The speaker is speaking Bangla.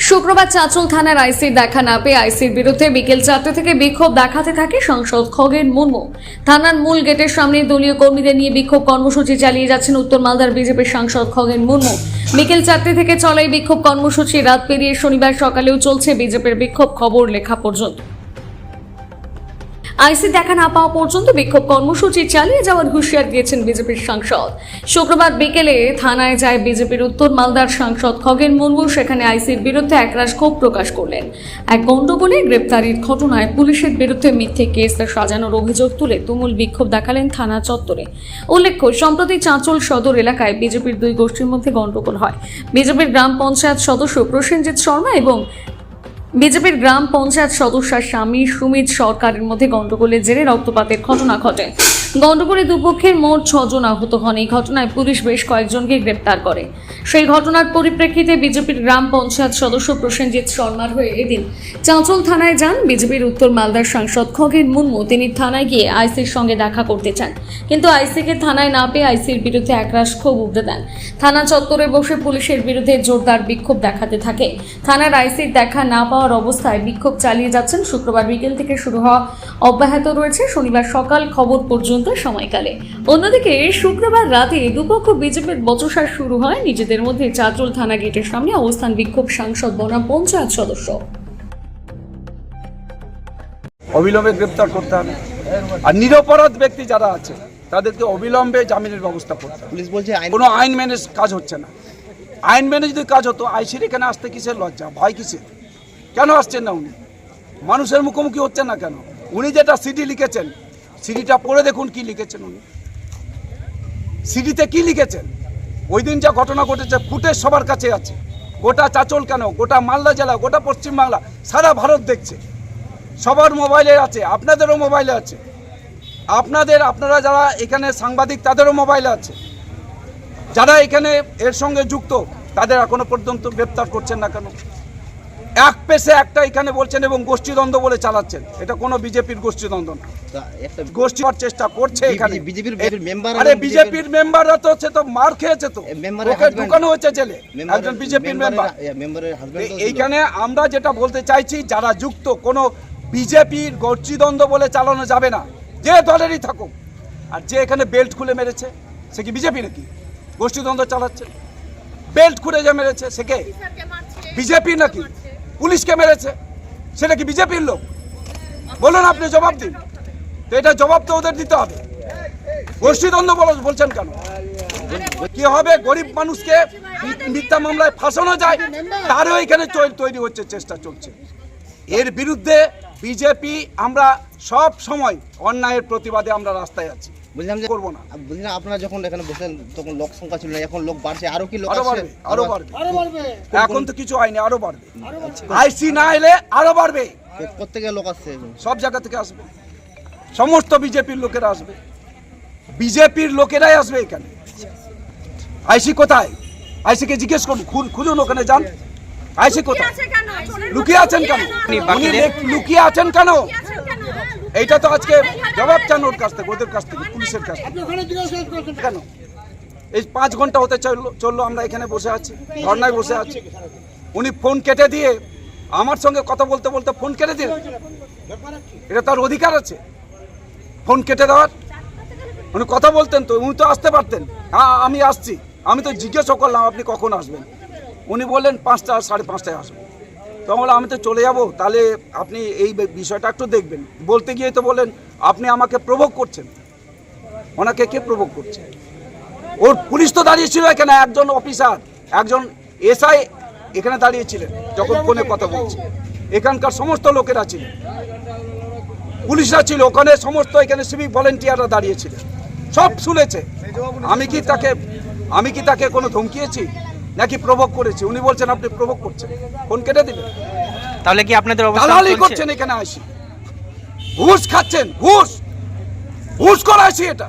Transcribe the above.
শুক্রবার চাঁচল থানার আইসির দেখা না পেয়ে আইসির বিরুদ্ধে বিকেল 4টে থেকে বিক্ষোভ দেখাতে থাকে সাংসদ খগেন মুর্মু। থানার মূল গেটের সামনে দলীয় কর্মীদের নিয়ে বিক্ষোভ কর্মসূচি চালিয়ে যাচ্ছেন উত্তর মালদার বিজেপির সাংসদ খগেন মুর্মু। বিকেল 4টে থেকে চলা এই বিক্ষোভ কর্মসূচি রাত পেরিয়ে শনিবার সকালেও চলছে বিজেপির বিক্ষোভ খবর লেখা পর্যন্ত। আইসি দেখা না পাওয়া পর্যন্ত বিক্ষোভ কর্মসূচি চালিয়ে যাওয়ার হুঁশিয়ার দিয়েছেন বিজেপির সাংসদ। শুক্রবার বিকেলে থানায় যায় বিজেপির উত্তর মালদার সাংসদ খগেন মুর্মু। সেখানে আইসির বিরুদ্ধে একরাশ ক্ষোভ প্রকাশ করলেন। এক গন্ডগোলে গ্রেপ্তারির ঘটনায় পুলিশের বিরুদ্ধে মিথ্যে কেস সাজানোর অভিযোগ তুলে তুমুল বিক্ষোভ দেখালেন থানা চত্বরে। উল্লেখ্য, সম্প্রতি চাঁচল সদর এলাকায় বিজেপির দুই গোষ্ঠীর মধ্যে গন্ডগোল হয়। বিজেপির গ্রাম পঞ্চায়েত সদস্য প্রসেনজিৎ শর্মা এবং বিজেপির গ্রাম পঞ্চায়েত সদস্যের স্বামী সুমিত সরকারের মধ্যে গন্ডগোলের জেরে রক্তপাতের ঘটনা ঘটে। গন্ডগোলে দুপক্ষের মোট 6 জন আহত হন। এই ঘটনায় পুলিশ বেশ কয়েকজনকে গ্রেপ্তার করে। সেই ঘটনার পরিপ্রেক্ষিতে বিজেপির গ্রাম পঞ্চায়েত সদস্য প্রসেনজিৎ শর্মার হয়ে এদিন চাঁচল থানায় যান বিজেপির উত্তর মালদার সাংসদ খগেন মুর্মু। তিনি থানায় গিয়ে আইসির সঙ্গে দেখা করতে চান, কিন্তু আইসিকে থানায় না পেয়ে আইসির বিরুদ্ধে একরাশ ক্ষোভ উগরে দেন। থানা চত্বরে বসে পুলিশের বিরুদ্ধে জোরদার বিক্ষোভ দেখাতে থাকে। থানার আইসির দেখা না পাওয়ার অবস্থায় বিক্ষোভ চালিয়ে যাচ্ছেন। শুক্রবার বিকেল থেকে শুরু হওয়া অব্যাহত রয়েছে শনিবার সকাল খবর পর্যন্ত সময়কালে। অন্যদিকে শুক্রবার রাতে দুপক্ষ বিজেপির বচসা শুরু হয় নিজেদের মধ্যে। চাঁচল থানা গেটের সামনে অবস্থান বিক্ষোভ সাংসদ বনাম পঞ্চায়েত সদস্য। অবিলম্বে গ্রেপ্তার করতে হবে, আর নিরপরাধ ব্যক্তি যারা আছে তাদেরকে অবিলম্বে জামিনের ব্যবস্থা করতে হবে। পুলিশ বলছে কোনো আইন মেনে কাজ হচ্ছে না। আইন মেনে যদি কাজ হতো, আইসির এখানে আসতে কিসের লজ্জা, ভয় কিসের? কেন আসছেন না উনি? মানুষের মুখোমুখি হচ্ছেন না কেন? উনি যেটা সিডি লিখেছেন, সিডিটা পড়ে দেখুন কি লিখেছেন। উনি সিডিতে কি লিখেছেন? ওই দিন যা ঘটনা ঘটেছে ফুটেজ সবার কাছে আছে। গোটা চাঁচল কেন, গোটা মালদা জেলা, গোটা পশ্চিমবাংলা, সারা ভারত দেখছে। সবার মোবাইলে আছে, আপনাদেরও মোবাইলে আছে। আপনারা যারা এখানে সাংবাদিক তাদেরও মোবাইলে আছে। যারা এখানে এর সঙ্গে যুক্ত তাদের এখনো পর্যন্ত গ্রেপ্তার করছেন না কেন? এক পেশে একটা এখানে বলছেন এবং গোষ্ঠীদ্বন্দ্ব বলে চালাচ্ছেন। এটা কোনো বিজেপির গোষ্ঠীদ্বন্দ্ব না। গোষ্ঠী হওয়ার চেষ্টা করছে এখানে। আরে বিজেপির মেম্বাররা তো হচ্ছে, তো মার খেয়েছে, তো ওকে ঢুকানো হয়েছে জেলে, একজন বিজেপির মেম্বার। এইখানে আমরা যেটা বলতে চাইছি, যারা যুক্ত, কোনো বিজেপির গোষ্ঠীদ্বন্দ্ব বলে চালানো যাবে না, যে দলেরই থাকুক। আর যে এখানে বেল্ট খুলে মেরেছে, সে কি বিজেপি নাকি? গোষ্ঠীদ্বন্দ্ব চালাচ্ছে। বেল্ট খুলে যে মেরেছে সে কে? বিজেপি নাকি? পুলিশকে মেরেছে সেটা কি বিজেপির লোক? বলুন, আপনি জবাব দিন। তো এটা জবাব তো ওদের দিতে হবে। গোষ্ঠীদ্বন্দ্ব বলছেন কেন? কি হবে? গরিব মানুষকে মিথ্যা মামলায় ফাঁসানো যায়, তারও এখানে তৈরি হচ্ছে, চেষ্টা চলছে। এর বিরুদ্ধে বিজেপি, আমরা সব সময় অন্যায়ের প্রতিবাদে আমরা রাস্তায় আছি। বুঝলাম যে করবো না। বুঝলাম, আপনারা যখন এখানে বসেন তখন লোক সংখ্যা ছিল না, এখন লোক বাড়ছে, আরো কি লোক আরো আসছে? বাড়বে, আরো বাড়বে। এখন তো কিছু হয়নি, আরো বাড়বে। আইসি না এলে আরো বাড়বে। প্রত্যেকে লোক আসছে, সব জায়গা থেকে আসবে, সমস্ত বিজেপির লোকেরা আসবে, বিজেপির লোকেরাই আসবে এখানে। আইসি কোথায়? আইসিকে জিজ্ঞেস করুন, খুঁজুন, ওখানে যান। আইসি কোথায়? লুকিয়ে আছেন কেন? উনি লুকিয়ে আছেন কেন? এইটা তো আজকে জবাব চান ওর কাছ থেকে, ওদের কাছ থেকে, পুলিশের কাছ থেকে। কেন এই 5 ঘন্টা হতে চললো আমরা এখানে বসে আছি, ধর্নায় বসে আছি। উনি ফোন কেটে দিয়ে আমার সঙ্গে কথা বলতে বলতে ফোন কেটে দিয়ে, এটা তার অধিকার আছে ফোন কেটে দেওয়ার। উনি কথা বলতেন তো, উনি তো আসতে পারতেন। আমি আসছি, আমি তো জিজ্ঞেস করলাম আপনি কখন আসবেন। উনি বললেন 5টা 5:30টায় আসবেন। তো বললাম আমি তো চলে যাব, তাহলে আপনি এই বিষয়টা একটু দেখবেন। বলতে গিয়ে তো বলেন আপনি আমাকে প্রভোগ করছেন। ওনাকে কে প্রভোগ করছে? ওর পুলিশ তো দাঁড়িয়েছিল এখানে, একজন অফিসার, একজন এসআই এখানে দাঁড়িয়েছিলেন যখন ফোনে কথা বলছে। এখানকার সমস্ত লোকেরা ছিল, পুলিশরা ছিল ওখানে, সমস্ত এখানে সিভিক ভলেন্টিয়াররা দাঁড়িয়েছিলেন, সব শুনেছে। আমি কি তাকে কোনো ধমকিয়েছি নাকি প্রভোগ করেছি? উনি বলছেন আপনি প্রভোগ করছেন, ফোন কেটে দিলেন। তাহলে কি আপনাদের দালালি করছেন এখানে? আসি ঘুষ খাচ্ছেন, ঘুষ করা আসি এটা।